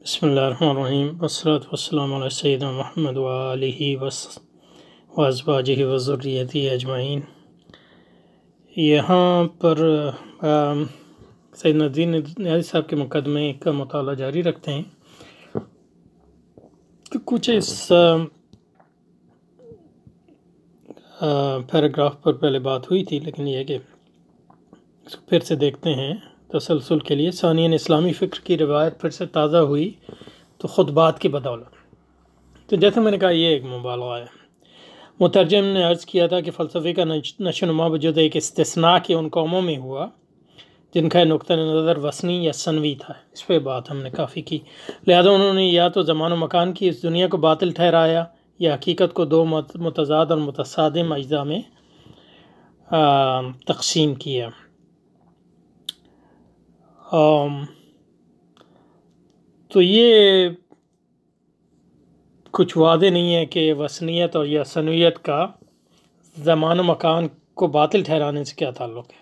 بسم اللہ الرحمن الرحیم والصلاة والسلام علی سیدنا محمد وآلہ وازواجہ وذریتہ اجمعین۔ یہاں پر سیدنا دین نیازی صاحب کے مقدمے کا مطالعہ جاری رکھتے ہیں۔ تو کچھ اس پیراگراف پر پہلے بات ہوئی تھی، لیکن یہ کہ اس کو پھر سے دیکھتے ہیں تسلسل کے لیے۔ ثانیاً اسلامی فکر کی روایت پھر سے تازہ ہوئی تو خطبات کی بدولت۔ تو جیسے میں نے کہا، یہ ایک مبالغہ ہے۔ مترجم نے عرض کیا تھا کہ فلسفے کا نشو نما بجد ایک استثناء کے ان قوموں میں ہوا جن کا نقطہ نظر وثنی یا ثنوی تھا۔ اس پہ بات ہم نے کافی کی۔ لہذا انہوں نے یا تو زمان و مکان کی اس دنیا کو باطل ٹھہرایا یا حقیقت کو دو متضاد اور متصادم اجزاء میں تقسیم کیا۔ تو یہ کچھ واضح نہیں ہے کہ وثنیت اور یا ثنویت کا زمان و مکان کو باطل ٹھہرانے سے کیا تعلق ہے۔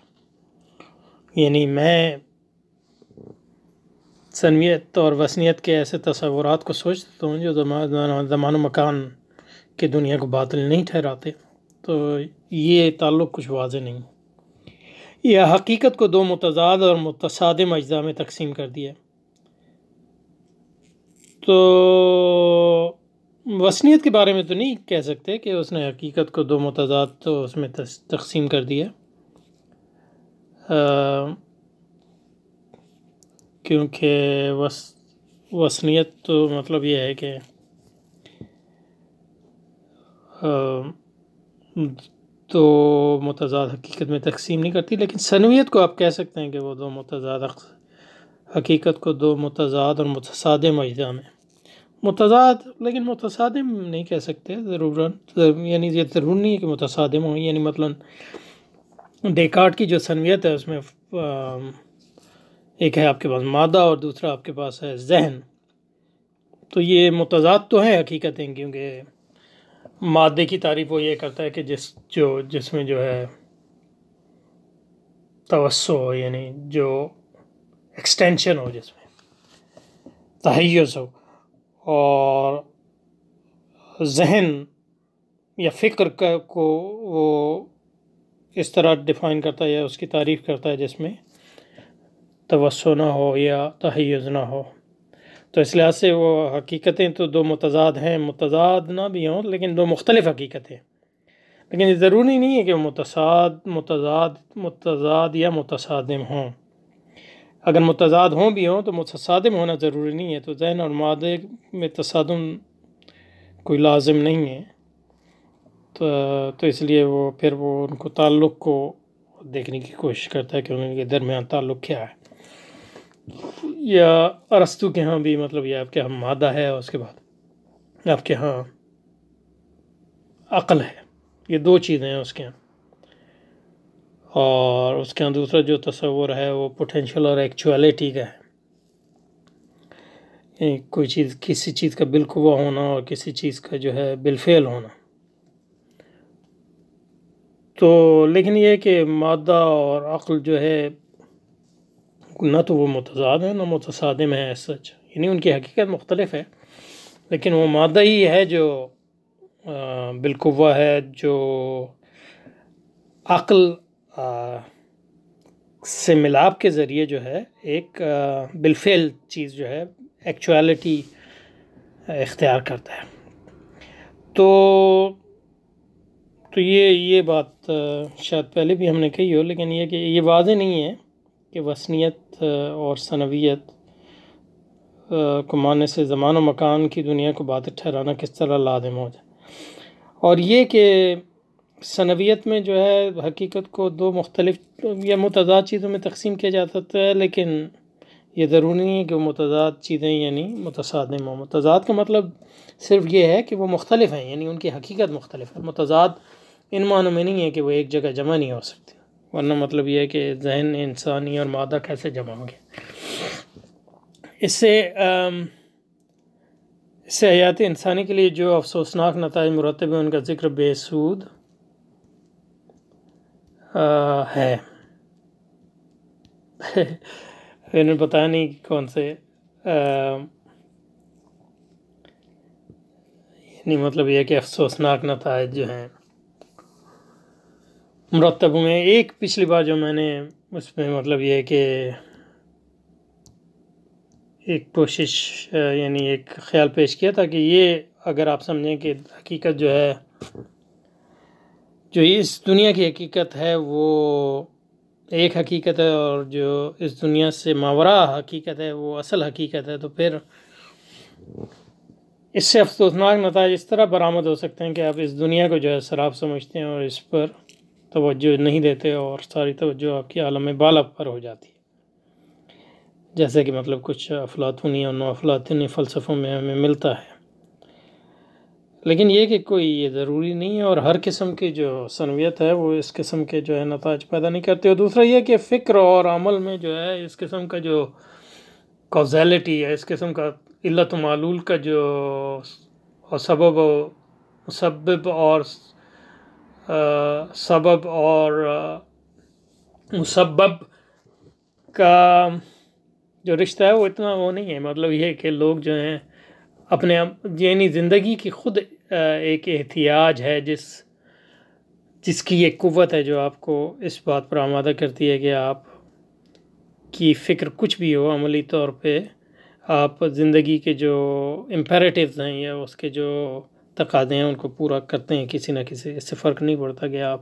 یعنی میں ثنویت اور وثنیت کے ایسے تصورات کو سوچتا ہوں جو زمان و مکان کی دنیا کو باطل نہیں ٹھہراتے، تو یہ تعلق کچھ واضح نہیں۔ یا حقیقت کو دو متضاد اور متصادم اجزاء میں تقسیم کر دیا۔ تو وثنیت کے بارے میں تو نہیں کہہ سکتے کہ اس نے حقیقت کو دو متضاد تو اس میں تقسیم کر دیا، کیونکہ وثنیت تو مطلب یہ ہے کہ دو متضاد حقیقت میں تقسیم نہیں کرتی، لیکن ثنویت کو آپ کہہ سکتے ہیں کہ وہ دو متضاد حقیقت کو دو متضاد اور متصادم اجزاء میں متضاد، لیکن متصادم نہیں کہہ سکتے ضرورت، یعنی یہ ضرور نہیں ہے کہ متصادم ہوں۔ یعنی مثلا ڈیکارٹ کی جو ثنویت ہے اس میں ایک ہے آپ کے پاس مادہ اور دوسرا آپ کے پاس ہے ذہن، تو یہ متضاد تو ہیں حقیقتیں، کیونکہ مادے کی تعریف وہ یہ کرتا ہے کہ جس میں جو ہے توسع ہو، یعنی جو ایکسٹینشن ہو، جس میں تحیز ہو، اور ذہن یا فکر کو وہ اس طرح ڈیفائن کرتا ہے یا اس کی تعریف کرتا ہے جس میں توسع نہ ہو یا تحیز نہ ہو۔ تو اس لحاظ سے وہ حقیقتیں تو دو متضاد ہیں، متضاد نہ بھی ہوں لیکن دو مختلف حقیقتیں، لیکن یہ ضروری نہیں ہے کہ متضاد یا متصادم ہوں۔ اگر متضاد ہوں بھی ہوں تو متصادم ہونا ضروری نہیں ہے۔ تو ذہن اور مادے میں تصادم کوئی لازم نہیں ہے، تو اس لیے وہ پھر وہ ان کو تعلق کو دیکھنے کی کوشش کرتا ہے کہ ان کے درمیان تعلق کیا ہے۔ یا ارسطو کے ہاں بھی مطلب یہ آپ کے ہاں مادہ ہے اور اس کے بعد آپ کے ہاں عقل ہے، یہ دو چیزیں ہیں اس کے ہاں، اور اس کے ہاں دوسرا جو تصور ہے وہ پوٹینشل اور ایکچویلٹی کا ہے، یعنی کوئی چیز، کسی چیز کا بالقوہ ہونا اور کسی چیز کا جو ہے بالفعل ہونا۔ تو لیکن یہ کہ مادہ اور عقل جو ہے نہ تو وہ متضاد ہیں نہ متصادم ہیں ایز سچ، یعنی ان کی حقیقت مختلف ہے، لیکن وہ مادہ ہی ہے جو بالقوہ ہے، جو عقل سے ملاپ کے ذریعے جو ہے ایک بالفعل چیز جو ہے ایکچویلٹی اختیار کرتا ہے۔ تو یہ بات شاید پہلے بھی ہم نے کہی ہو، لیکن یہ کہ یہ واضح نہیں ہے کہ وثنیت اور ثنویت کو ماننے سے زمان و مکان کی دنیا کو باطل ٹھہرانا کس طرح لازم ہو جائے، اور یہ کہ ثنویت میں جو ہے حقیقت کو دو مختلف یا متضاد چیزوں میں تقسیم کیا جا سکتا ہے، لیکن یہ ضروری نہیں ہے کہ وہ متضاد چیزیں یعنی متصادم ہوں۔ متضاد کا مطلب صرف یہ ہے کہ وہ مختلف ہیں، یعنی ان کی حقیقت مختلف ہے۔ متضاد ان معنوں میں نہیں ہے کہ وہ ایک جگہ جمع نہیں ہو سکتے، ورنہ مطلب یہ ہے کہ ذہن انسانی اور مادہ کیسے جمع ہوں گے۔ اس سے حیات انسانی کے لیے جو افسوسناک نتائج مرتب ہیں ان کا ذکر بے سود ہے۔ انہوں نے بتایا نہیں کون سے یعنی مطلب یہ کہ افسوسناک نتائج جو ہیں مرتب ہوئے. ایک پچھلی بار جو میں نے اس میں مطلب یہ کہ ایک کوشش یعنی ایک خیال پیش کیا تھا کہ یہ اگر آپ سمجھیں کہ حقیقت جو ہے، جو اس دنیا کی حقیقت ہے وہ ایک حقیقت ہے، اور جو اس دنیا سے ماوراء حقیقت ہے وہ اصل حقیقت ہے، تو پھر اس سے افسوسناک نتائج اس طرح برآمد ہو سکتے ہیں کہ آپ اس دنیا کو جو ہے سراب سمجھتے ہیں اور اس پر توجہ نہیں دیتے، اور ساری توجہ آپ کی عالم بالا پر ہو جاتی ہے. جیسے کہ مطلب کچھ افلاطونی اور نو افلاطونی فلسفوں میں ہمیں ملتا ہے. لیکن یہ کہ کوئی یہ ضروری نہیں ہے، اور ہر قسم کی جو سنویت ہے وہ اس قسم کے جو ہے نتائج پیدا نہیں کرتے. اور دوسرا یہ کہ فکر اور عمل میں جو ہے اس قسم کا جو کوزیلٹی ہے، اس قسم کا علت و معلول کا جو سبب و مسبب اور سبب اور مسبب کا جو رشتہ ہے وہ اتنا وہ نہیں ہے. مطلب یہ کہ لوگ جو ہیں اپنے یعنی زندگی کی خود ایک احتیاج ہے جس کی ایک قوت ہے جو آپ کو اس بات پر آمادہ کرتی ہے کہ آپ کی فکر کچھ بھی ہو، عملی طور پہ آپ زندگی کے جو امپیریٹیوز ہیں یا اس کے جو تقاضے ہیں ان کو پورا کرتے ہیں کسی نہ کسی. اس سے فرق نہیں پڑتا کہ آپ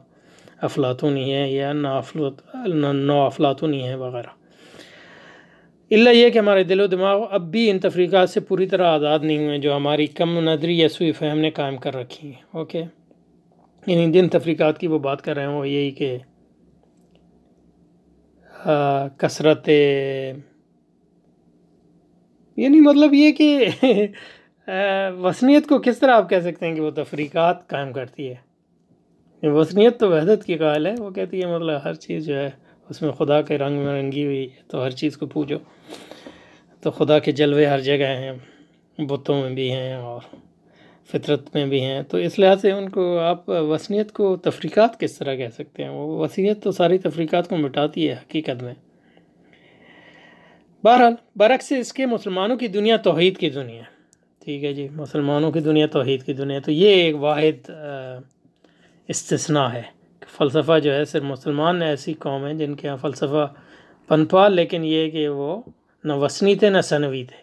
افلاطونی ہیں یا نو افلاطونی ہیں وغیرہ. الا یہ کہ ہمارے دل و دماغ اب بھی ان تفریقات سے پوری طرح آزاد نہیں ہوئے جو ہماری کم نظری یا سوء فہم نے قائم کر رکھی ہیں. اوکے، یعنی جن تفریقات کی وہ بات کر رہے ہیں وہ یہی کہ کثرت، یعنی مطلب یہ کہ وثنیت کو کس طرح آپ کہہ سکتے ہیں کہ وہ تفریقات قائم کرتی ہے. وثنیت تو وحدت کی قائل ہے. وہ کہتی ہے مطلب ہر چیز جو ہے اس میں خدا کے رنگ میں رنگی ہوئی ہے، تو ہر چیز کو پوجو. تو خدا کے جلوے ہر جگہ ہیں، بتوں میں بھی ہیں اور فطرت میں بھی ہیں. تو اس لحاظ سے ان کو آپ وثنیت کو تفریقات کس طرح کہہ سکتے ہیں؟ وہ وثنیت تو ساری تفریقات کو مٹاتی ہے حقیقت میں. بہرحال برعکس اس کے مسلمانوں کی دنیا توحید کی دنیا. ٹھیک ہے جی، مسلمانوں کی دنیا توحید کی دنیا. تو یہ ایک واحد استثناء ہے. فلسفہ جو ہے صرف مسلمان ایسی قوم ہے جن کے یہاں فلسفہ پنپا، لیکن یہ کہ وہ نہ وثنی تھے نہ ثانوی تھے.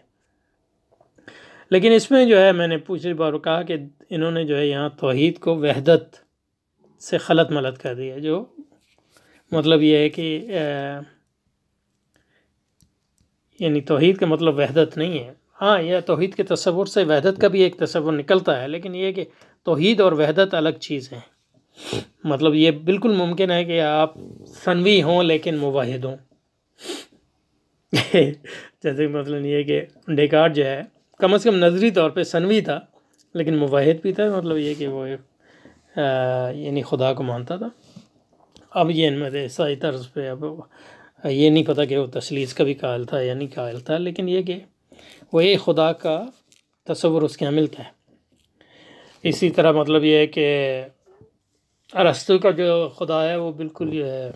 لیکن اس میں جو ہے میں نے پچھلی بار کہا کہ انہوں نے جو ہے یہاں توحید کو وحدت سے خلط ملط کر دیا، جو مطلب یہ ہے کہ یعنی توحید کا مطلب وحدت نہیں ہے. ہاں، یہ توحید کے تصور سے وحدت کا بھی ایک تصور نکلتا ہے، لیکن یہ کہ توحید اور وحدت الگ چیز ہیں. مطلب یہ بالکل ممکن ہے کہ آپ ثانوی ہوں لیکن موحد ہوں. جیسے مطلب یہ کہ ڈیکارٹ جو ہے کم از کم نظری طور پہ ثانوی تھا لیکن موحد بھی تھا. مطلب یہ کہ وہ یعنی خدا کو مانتا تھا. اب یہ ان میں سے عیسائی طرز پہ اب یہ نہیں پتہ کہ وہ تثلیث کا بھی قائل تھا یا نہیں قائل تھا، لیکن یہ کہ وہ ایک خدا کا تصور اس کے یہاں ملتا ہے. اسی طرح مطلب یہ ہے کہ ارسطو کا جو خدا ہے وہ بالکل یہ ہے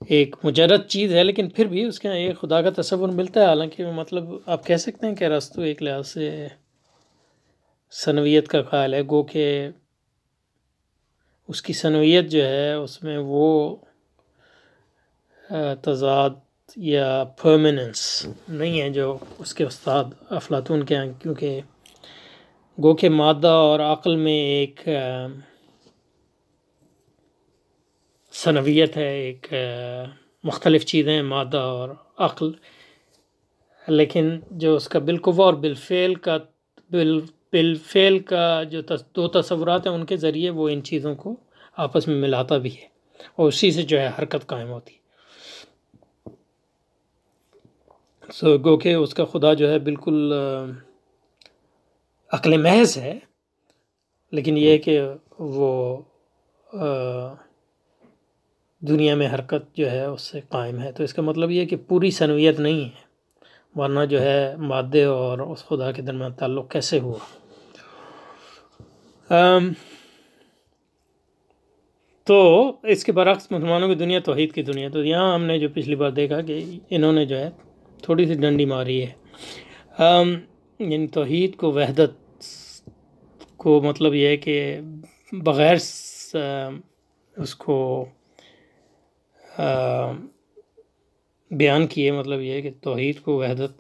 ایک مجرد چیز ہے، لیکن پھر بھی اس کے یہاں ایک خدا کا تصور ملتا ہے. حالانکہ وہ مطلب آپ کہہ سکتے ہیں کہ ارسطو ایک لحاظ سے ثانویت کا قائل ہے، گو کہ اس کی ثانویت جو ہے اس میں وہ تضاد یا پرمیننس نہیں ہے جو اس کے استاد افلاطون کے ہیں، کیونکہ گو کہ مادہ اور عقل میں ایک ثانویت ہے، ایک مختلف چیزیں ہیں مادہ اور عقل، لیکن جو اس کا بالقوہ اور بالفعل کا جو دو تصورات ہیں ان کے ذریعے وہ ان چیزوں کو آپس میں ملاتا بھی ہے اور اسی سے جو ہے حرکت قائم ہوتی ہے. گو کہ اس کا خدا جو ہے بالکل عقل محض ہے، لیکن یہ کہ وہ دنیا میں حرکت جو ہے اس سے قائم ہے. تو اس کا مطلب یہ کہ پوری ثانویت نہیں ہے، ورنہ جو ہے مادے اور اس خدا کے درمیان تعلق کیسے ہوا. تو اس کے برعکس مسلمانوں کی دنیا توحید کی دنیا. تو یہاں ہم نے جو پچھلی بار دیکھا کہ انہوں نے جو ہے تھوڑی سی ڈنڈی ماری ہے. یعنی توحید کو، وحدت کو، مطلب یہ ہے کہ بغیر اس کو بیان کیے، مطلب یہ ہے کہ توحید کو وحدت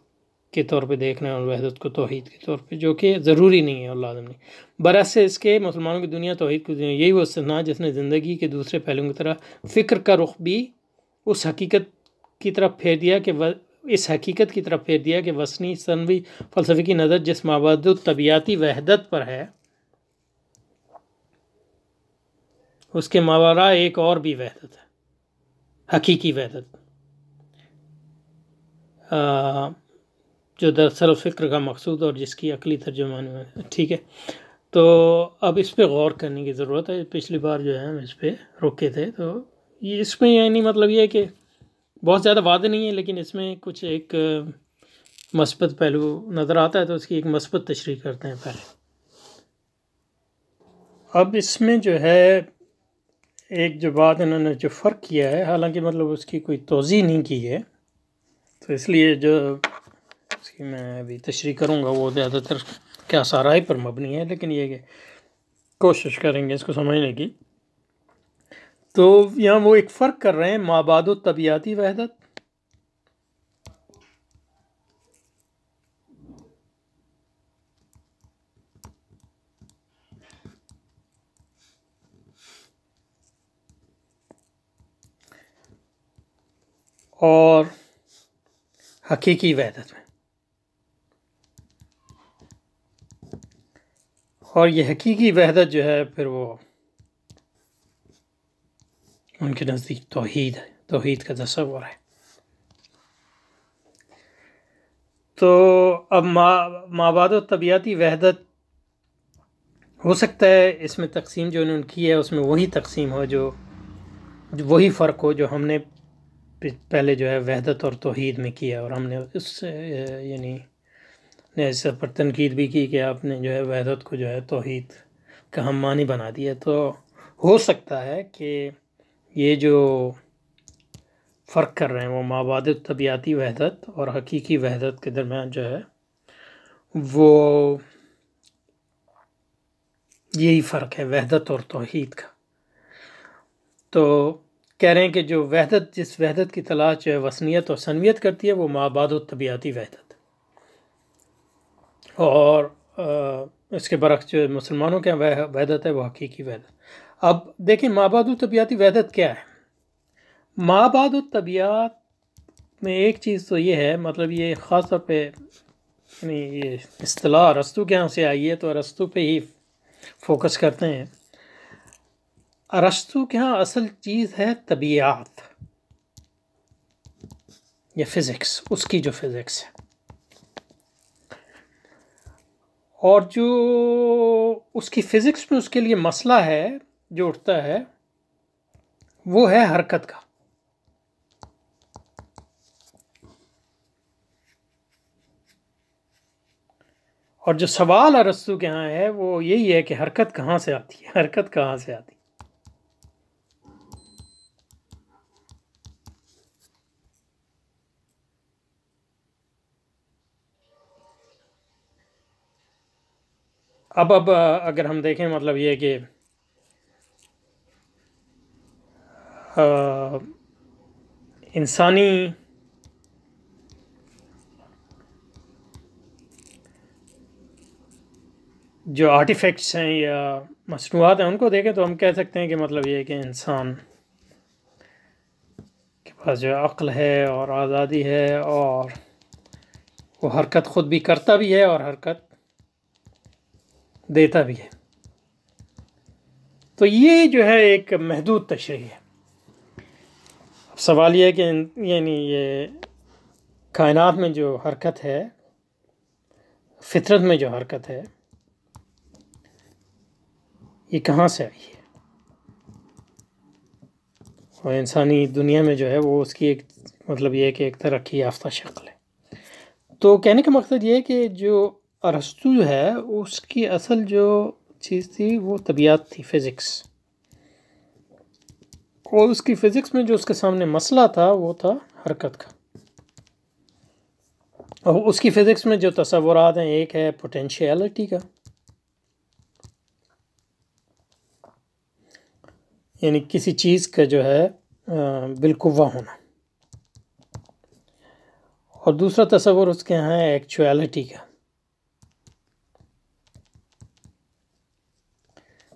کے طور پہ دیکھنا ہے اور وحدت کو توحید کے طور پہ، جو کہ ضروری نہیں ہے اور لازم نہیں۔ برعکس اس کے مسلمانوں کی دنیا توحید کی دنیا، یہی وہ استثناء جس نے زندگی کے دوسرے پہلوؤں کی طرح فکر کا رخ بھی اس حقیقت کی طرف پھیر دیا کہ اس حقیقت کی طرف پھیر دیا کہ وثنی ثانوی فلسفے کی نظر جس مابعد طبیعتی وحدت پر ہے، اس کے ماوراء ایک اور بھی وحدت ہے، حقیقی وحدت، جو دراصل فکر کا مقصود اور جس کی عقلی ترجمان ہے۔ ٹھیک ہے، تو اب اس پہ غور کرنے کی ضرورت ہے۔ پچھلی بار جو ہے ہم اس پہ رکے تھے، تو یہ اس میں یعنی مطلب یہ ہے کہ بہت زیادہ واضح نہیں ہے، لیکن اس میں کچھ ایک مثبت پہلو نظر آتا ہے، تو اس کی ایک مثبت تشریح کرتے ہیں پہلے۔ اب اس میں جو ہے ایک جو بات انہوں نے جو فرق کیا ہے، حالانکہ مطلب اس کی کوئی توضیح نہیں کی ہے، تو اس لیے جو اس کی میں ابھی تشریح کروں گا وہ زیادہ تر کیا سارائے پر مبنی ہے، لیکن یہ کہ کوشش کریں گے اس کو سمجھنے کی۔ تو یہاں وہ ایک فرق کر رہے ہیں مابعد طبیعتی وحدت اور حقیقی وحدت میں، اور یہ حقیقی وحدت جو ہے پھر وہ ان کے نزدیک توحید ہے، توحید کا تصور ہے۔ تو اب مابعد طبیعتی وحدت ہو سکتا ہے اس میں تقسیم جو انہوں نے کی ہے اس میں وہی تقسیم ہو، جو وہی فرق ہو جو ہم نے پہلے جو ہے وحدت اور توحید میں کیا، اور ہم نے اس سے یعنی اس پر تنقید بھی کی کہ آپ نے جو ہے وحدت کو جو ہے توحید کا ہم معنی بنا دیا۔ تو ہو سکتا ہے کہ یہ جو فرق کر رہے ہیں وہ مابعد طبیعتی وحدت اور حقیقی وحدت کے درمیان جو ہے وہ یہی فرق ہے، وحدت اور توحید کا۔ تو کہہ رہے ہیں کہ جو وحدت، جس وحدت کی تلاش جو ہے وثنیت اور ثانویت کرتی ہے، وہ مابعد طبیعتی وحدت، اور اس کے برعکس جو مسلمانوں کے وحدت ہے وہ حقیقی وحدت۔ اب دیکھیں مابعد طبیعتی وحدت کیا ہے۔ مابعد الطبیعت میں ایک چیز تو یہ ہے، مطلب یہ خاص طور پہ یعنی یہ اصطلاح ارسطو کے یہاں سے آئی ہے، تو ارسطو پہ ہی فوکس کرتے ہیں۔ ارسطو کے ہاں اصل چیز ہے طبیعت یا فزکس، اس کی جو فزکس ہے، اور جو اس کی فزکس میں اس کے لیے مسئلہ ہے جو اٹھتا ہے وہ ہے حرکت کا۔ اور جو سوال ارسطو کے ہاں ہے وہ یہی ہے کہ حرکت کہاں سے آتی ہے، حرکت کہاں سے آتی ہے۔ اب اگر ہم دیکھیں مطلب یہ کہ انسانی جو آرٹیفیکٹس ہیں یا مصنوعات ہیں ان کو دیکھیں تو ہم کہہ سکتے ہیں کہ مطلب یہ ہے کہ انسان کے پاس جو عقل ہے اور آزادی ہے، اور وہ حرکت خود بھی کرتا بھی ہے اور حرکت دیتا بھی ہے۔ تو یہ جو ہے ایک محدود تشریح ہے۔ سوال یہ ہے کہ یعنی یہ کائنات میں جو حرکت ہے، فطرت میں جو حرکت ہے، یہ کہاں سے آئی ہے، اور انسانی دنیا میں جو ہے وہ اس کی ایک مطلب یہ ہے کہ ایک ترقی یافتہ شکل ہے۔ تو کہنے کا مقصد یہ ہے کہ جو ارسطو ہے اس کی اصل جو چیز تھی وہ طبیعت تھی، فزکس، اور اس کی فزکس میں جو اس کے سامنے مسئلہ تھا وہ تھا حرکت کا۔ اور اس کی فزکس میں جو تصورات ہیں، ایک ہے پوٹینشیلٹی کا، یعنی کسی چیز کا جو ہے بالقوہ ہونا، اور دوسرا تصور اس کے یہاں ہے ایکچویلٹی کا،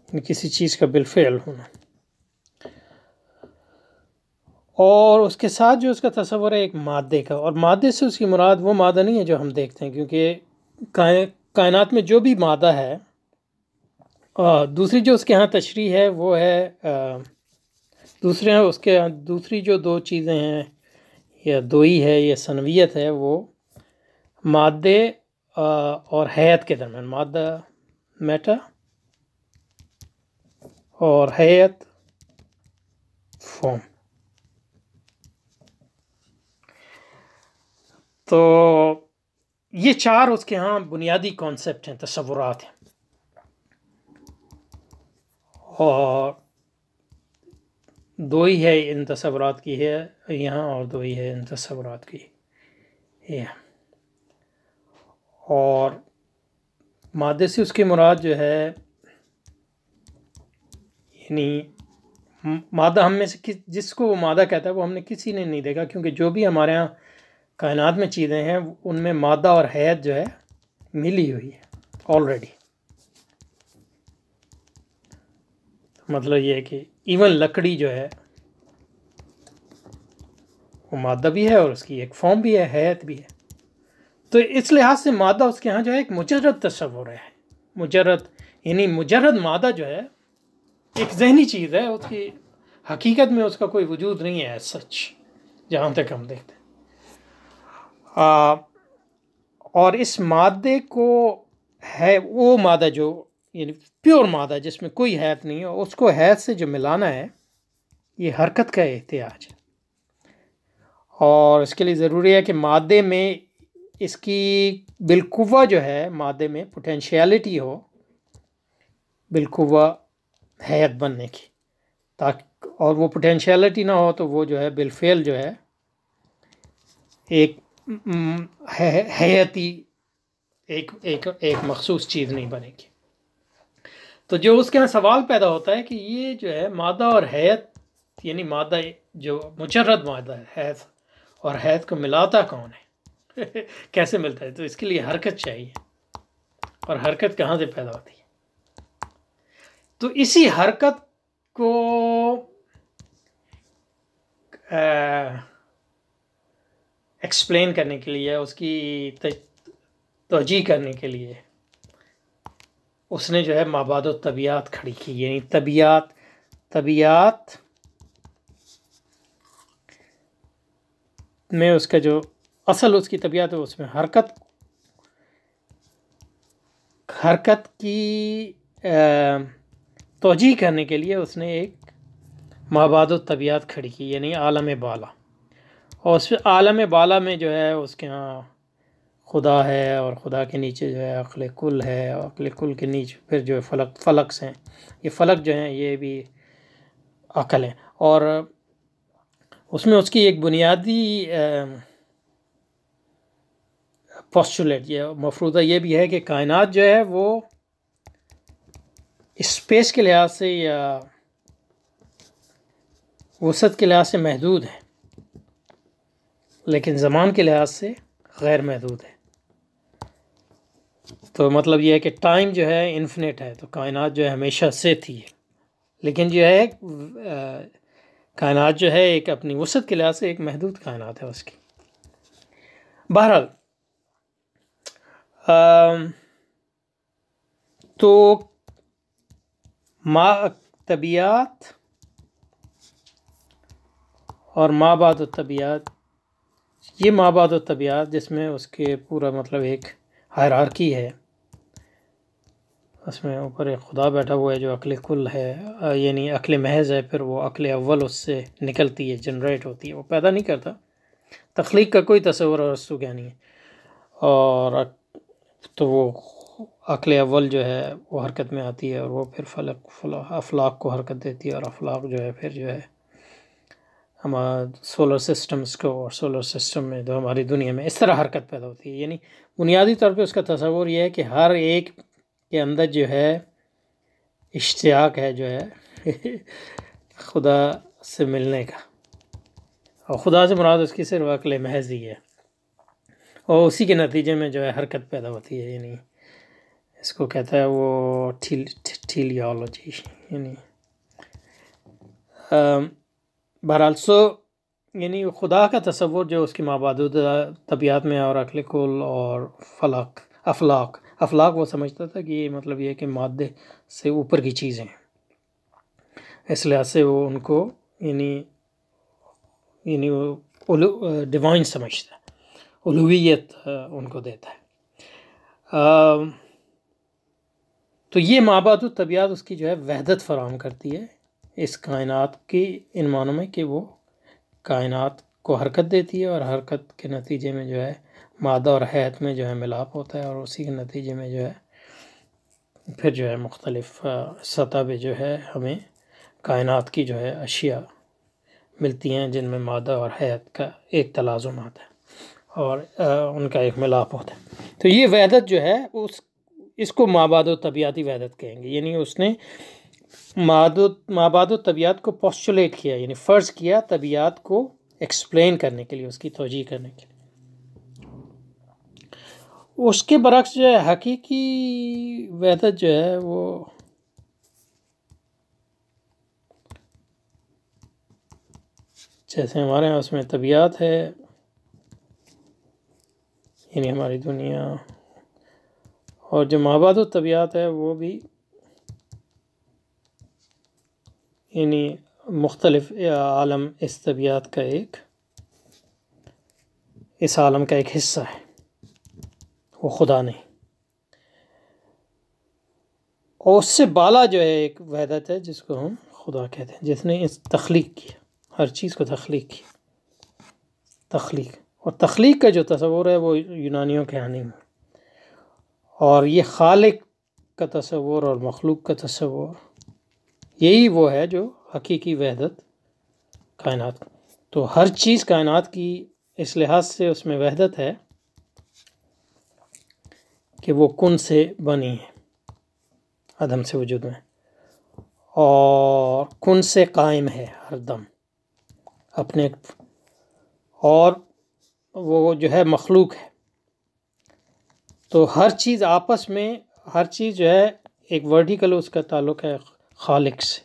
یعنی کسی چیز کا بالفعل ہونا۔ اور اس کے ساتھ جو اس کا تصور ہے ایک مادے کا، اور مادے سے اس کی مراد وہ مادہ نہیں ہے جو ہم دیکھتے ہیں، کیونکہ کائنات میں جو بھی مادہ ہے، دوسری جو اس کے ہاں تشریح ہے وہ ہے دوسری جو دو چیزیں ہیں، یا دوئی ہے یا ثنویت ہے، وہ مادے اور حیت کے درمیان، مادہ میٹا اور حیت فارم۔ تو یہ چار اس کے ہاں بنیادی کانسیپٹ ہیں، تصورات ہیں، اور دو ہی ہے ان تصورات کی ہے یہاں، اور دو ہی ہے ان تصورات کی یہاں۔ اور مادے سے اس کی مراد جو ہے، یعنی مادہ ہم میں سے جس کو وہ مادہ کہتا ہے وہ ہم نے کسی نے نہیں دیکھا، کیونکہ جو بھی ہمارے ہاں کائنات میں چیزیں ہیں ان میں مادہ اور حیت جو ہے ملی ہوئی ہے آلریڈی۔ مطلب یہ ہے کہ ایون لکڑی جو ہے وہ مادہ بھی ہے، اور اس کی ایک فارم بھی ہے، حیت بھی ہے۔ تو اس لحاظ سے مادہ اس کے ہاں جو ہے ایک مجرد تصور ہے، مجرد مادہ جو ہے ایک ذہنی چیز ہے، اس کی حقیقت میں اس کا کوئی وجود نہیں ہے سچ، جہاں تک ہم دیکھتے ہیں۔ اور اس مادے کو ہے وہ مادہ جو، یعنی پیور مادہ جس میں کوئی حیت نہیں ہے، اس کو حیت سے جو ملانا ہے یہ حرکت کا احتیاج ہے، اور اس کے لیے ضروری ہے کہ مادے میں اس کی بالقوہ جو ہے، مادے میں پوٹینشیلٹی ہو بالقوہ حیت بننے کی، اور وہ پوٹینشیلٹی نہ ہو تو وہ جو ہے بالفعل جو ہے ایک حیاتی ایک مخصوص چیز نہیں بنے گی۔ تو جو اس کے یہاں سوال پیدا ہوتا ہے کہ یہ جو ہے مادہ اور حیت، یعنی مادہ جو مجرد مادہ ہے حیت، اور حیت کو ملاتا کون ہے کیسے ملتا ہے؟ تو اس کے لیے حرکت چاہیے، اور حرکت کہاں سے پیدا ہوتی ہے؟ تو اسی حرکت کو ایکسپلین کرنے کے لیے، اس کی توجیہ کرنے کے لیے اس نے جو ہے مابعد الطبیعات کھڑی کی، یعنی طبیعت میں اس کا جو اصل اس کی طبیعت ہے، اس میں حرکت کی توجیہ کرنے کے لیے اس نے ایک مابعد الطبیعات کھڑی کی، یعنی عالم بالا۔ اور اس عالم بالا میں جو ہے اس کے ہاں خدا ہے، اور خدا کے نیچے جو ہے عقل کل ہے، اور عقل کل کے نیچے پھر جو ہے فلکس ہیں، یہ فلک جو ہیں یہ بھی عقل ہیں۔ اور اس میں اس کی ایک بنیادی پوسچولیٹ، یہ مفروضہ یہ بھی ہے کہ کائنات جو ہے وہ اسپیس کے لحاظ سے یا وسعت کے لحاظ سے محدود ہے، لیکن زمان کے لحاظ سے غیر محدود ہے۔ تو مطلب یہ ہے کہ ٹائم جو ہے انفینٹ ہے، تو کائنات جو ہے ہمیشہ سے تھی، لیکن جو ہے کائنات جو ہے ایک اپنی وسعت کے لحاظ سے ایک محدود کائنات ہے اس کی۔ بہرحال تو طبیعت اور مابعد الطبیعات، یہ مابعد الطبیعات جس میں اس کے پورا مطلب ایک ہائرارکی ہے، اس میں اوپر ایک خدا بیٹھا ہوا ہے جو عقل کل ہے، یعنی عقل محض ہے، پھر وہ عقل اول اس سے نکلتی ہے، جنریٹ ہوتی ہے، وہ پیدا نہیں کرتا، تخلیق کا کوئی تصور ارسطو کا نہیں ہے۔ اور تو وہ عقل اول جو ہے وہ حرکت میں آتی ہے، اور وہ پھر افلاق کو حرکت دیتی ہے، اور افلاق جو ہے پھر جو ہے سولر سسٹمز کو اور سولر سسٹم میں جو ہماری دنیا میں اس طرح حرکت پیدا ہوتی ہے. یعنی بنیادی طور پہ اس کا تصور یہ ہے کہ ہر ایک کے اندر جو ہے اشتیاق ہے جو ہے خدا سے ملنے کا، اور خدا سے مراد اس کی صرف عقل محض ہی ہے، اور اسی کے نتیجے میں جو ہے حرکت پیدا ہوتی ہے. یعنی اس کو کہتا ہے وہ ٹیلیالوجی. یعنی بہرحال یعنی خدا کا تصور جو اس کی مابعد طبیعت میں اور عقل کل اور افلاق وہ سمجھتا تھا کہ یہ مطلب یہ ہے کہ مادے سے اوپر کی چیزیں، اس لحاظ سے وہ ان کو یعنی وہ ڈیوائن سمجھتا ہے، الوہیت ان کو دیتا ہے. تو یہ مابعد طبیعت اس کی جو ہے وحدت فراہم کرتی ہے اس کائنات کی، ان معنوں میں کہ وہ کائنات کو حرکت دیتی ہے، اور حرکت کے نتیجے میں جو ہے مادہ اور حیات میں جو ہے ملاپ ہوتا ہے، اور اسی کے نتیجے میں جو ہے پھر جو ہے مختلف سطح پہ جو ہے ہمیں کائنات کی جو ہے اشیاء ملتی ہیں جن میں مادہ اور حیات کا ایک تلازم آتا ہے اور ان کا ایک ملاپ ہوتا ہے. تو یہ وحدت جو ہے اس کو مابعد طبیعتی وحدت کہیں گے. یعنی اس نے مابعد طبیعت کو پوسچولیٹ کیا، یعنی فرض کیا طبیعت کو ایکسپلین کرنے کے لیے، اس کی توجیہ کرنے کے لیے. اس کے برعکس جو ہے حقیقی وحدت جو ہے وہ جیسے ہمارے ہاں اس میں طبیعت ہے، یعنی ہماری دنیا، اور جو مابعد طبیعت ہے وہ بھی یعنی مختلف عالم اس طبیعت کا اس عالم کا ایک حصہ ہے، وہ خدا نہیں. اور اس سے بالا جو ہے ایک وحدت ہے جس کو ہم خدا کہتے ہیں، جس نے اس تخلیق کیا، ہر چیز کو تخلیق کیا. اور تخلیق کا جو تصور ہے وہ یونانیوں کے آنے میں، اور یہ خالق کا تصور اور مخلوق کا تصور، یہی وہ ہے جو حقیقی وحدت کائنات. تو ہر چیز کائنات کی اس لحاظ سے اس میں وحدت ہے کہ وہ کن سے بنی ہے، عدم سے وجود میں، اور کن سے قائم ہے ہر دم اپنے، اور وہ جو ہے مخلوق ہے. تو ہر چیز آپس میں، ہر چیز جو ہے ایک ورٹیکل اس کا تعلق ہے خالق سے،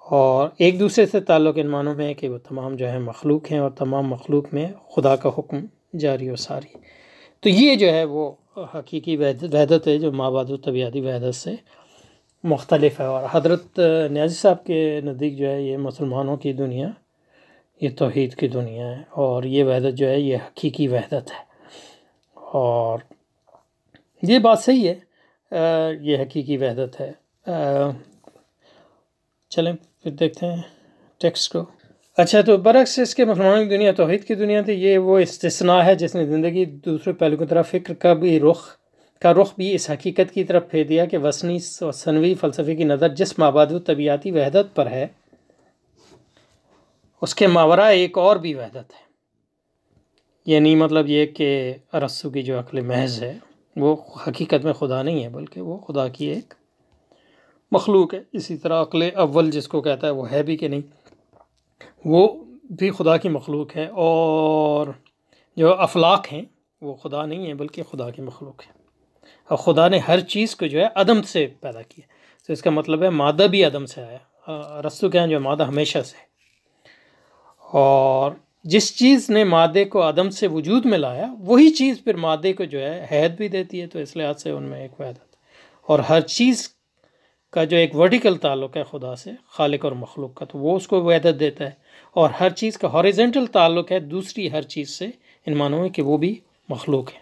اور ایک دوسرے سے تعلق ان معنوں میں ہے کہ وہ تمام جو ہے مخلوق ہیں، اور تمام مخلوق میں خدا کا حکم جاری و ساری. تو یہ جو ہے وہ حقیقی وحدت ہے جو مابعد طبیعتی وحدت سے مختلف ہے. اور حضرت نیازی صاحب کے نزدیک جو ہے یہ مسلمانوں کی دنیا یہ توحید کی دنیا ہے، اور یہ وحدت جو ہے یہ حقیقی وحدت ہے. اور یہ بات صحیح ہے، یہ حقیقی وحدت ہے. چلیں پھر دیکھتے ہیں ٹیکسٹ کو. اچھا، تو برعکس اس کے مسلمانوں کی دنیا توحید کی دنیا تھی. یہ وہ استثناء ہے جس نے زندگی دوسرے پہلو کی طرف فکر کا رخ بھی اس حقیقت کی طرف پھیر دیا کہ وثنی و ثنوی فلسفے کی نظر جس مابعد طبیعتی وحدت پر ہے اس کے ماوراء ایک اور بھی وحدت ہے. یعنی مطلب یہ کہ ارسطو کی جو عقل محض ہے وہ حقیقت میں خدا نہیں ہے، بلکہ وہ خدا کی ایک مخلوق ہے. اسی طرح عقل اول جس کو کہتا ہے وہ ہے بھی کہ نہیں، وہ بھی خدا کی مخلوق ہے. اور جو افلاق ہیں وہ خدا نہیں ہیں بلکہ خدا کی مخلوق ہے. اور خدا نے ہر چیز کو جو ہے عدم سے پیدا کیا، تو اس کا مطلب ہے مادہ بھی عدم سے آیا. ارسطو کہیں جو مادہ ہمیشہ سے، اور جس چیز نے مادے کو عدم سے وجود میں لایا وہی چیز پھر مادے کو جو ہے حیات بھی دیتی ہے. تو اس لحاظ سے ان میں ایک وحدت، اور ہر چیز کا جو ایک ورٹیکل تعلق ہے خدا سے، خالق اور مخلوق کا، تو وہ اس کو وحدت دیتا ہے. اور ہر چیز کا ہاریزنٹل تعلق ہے دوسری ہر چیز سے، ان معنوں میں کہ وہ بھی مخلوق ہے.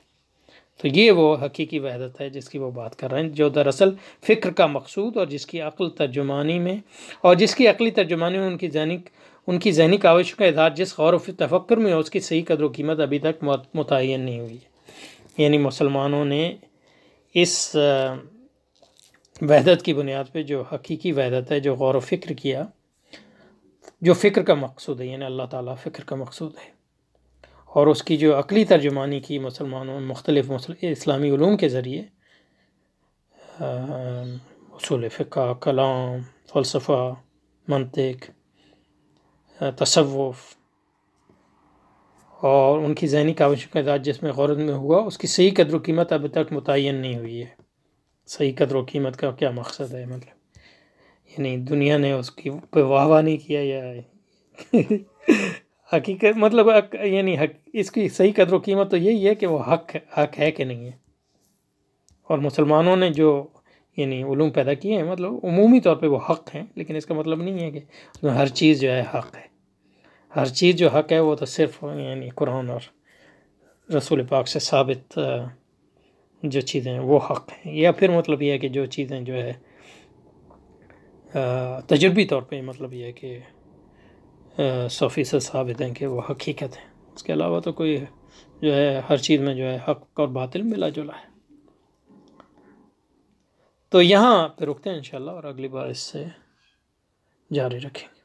تو یہ وہ حقیقی وحدت ہے جس کی وہ بات کر رہے ہیں، جو دراصل فکر کا مقصود اور جس کی عقل ترجمانی میں، اور جس کی عقلی ترجمانی میں ان کی ذہنی کاوشوں کا اظہار جس غور و تفکر میں اس کی صحیح قدر و قیمت ابھی تک متعین نہیں ہوئی ہے. یعنی مسلمانوں نے اس وحدت کی بنیاد پہ جو حقیقی وحدت ہے جو غور و فکر کیا، جو فکر کا مقصود ہے، یعنی اللہ تعالیٰ فکر کا مقصود ہے، اور اس کی جو عقلی ترجمانی کی مسلمانوں مختلف اسلامی علوم کے ذریعے، اصول فقہ، کلام، فلسفہ، منطق، تصوف، اور ان کی ذہنی کاوشوں کا ذات جس میں غرض میں ہوا، اس کی صحیح قدر و قیمت ابھی تک متعین نہیں ہوئی ہے۔ صحیح قدر و قیمت کا کیا مقصد ہے، مطلب یعنی دنیا نے اس کی پہ واہ واہ نہیں کیا، یا حقیقت مطلب یعنی اس کی صحیح قدر و قیمت تو یہی ہے کہ وہ حق ہے کہ نہیں ہے۔ اور مسلمانوں نے جو یعنی علوم پیدا کیے ہیں، مطلب عمومی طور پہ وہ حق ہیں، لیکن اس کا مطلب نہیں ہے کہ اس میں ہر چیز جو ہے حق ہے۔ ہر چیز جو حق ہے وہ تو صرف یعنی قرآن اور رسول پاک سے ثابت جو چیزیں ہیں وہ حق ہیں، یا پھر مطلب یہ ہے کہ جو چیزیں جو ہے تجربی طور پہ مطلب یہ ہے کہ 100% ثابت ہیں کہ وہ حقیقت ہے۔ اس کے علاوہ تو کوئی جو ہے ہر چیز میں جو ہے حق اور باطل ملا جلا ہے۔ تو یہاں پہ رکتے ہیں انشاءاللہ، اور اگلی بار اس سے جاری رکھیں گے۔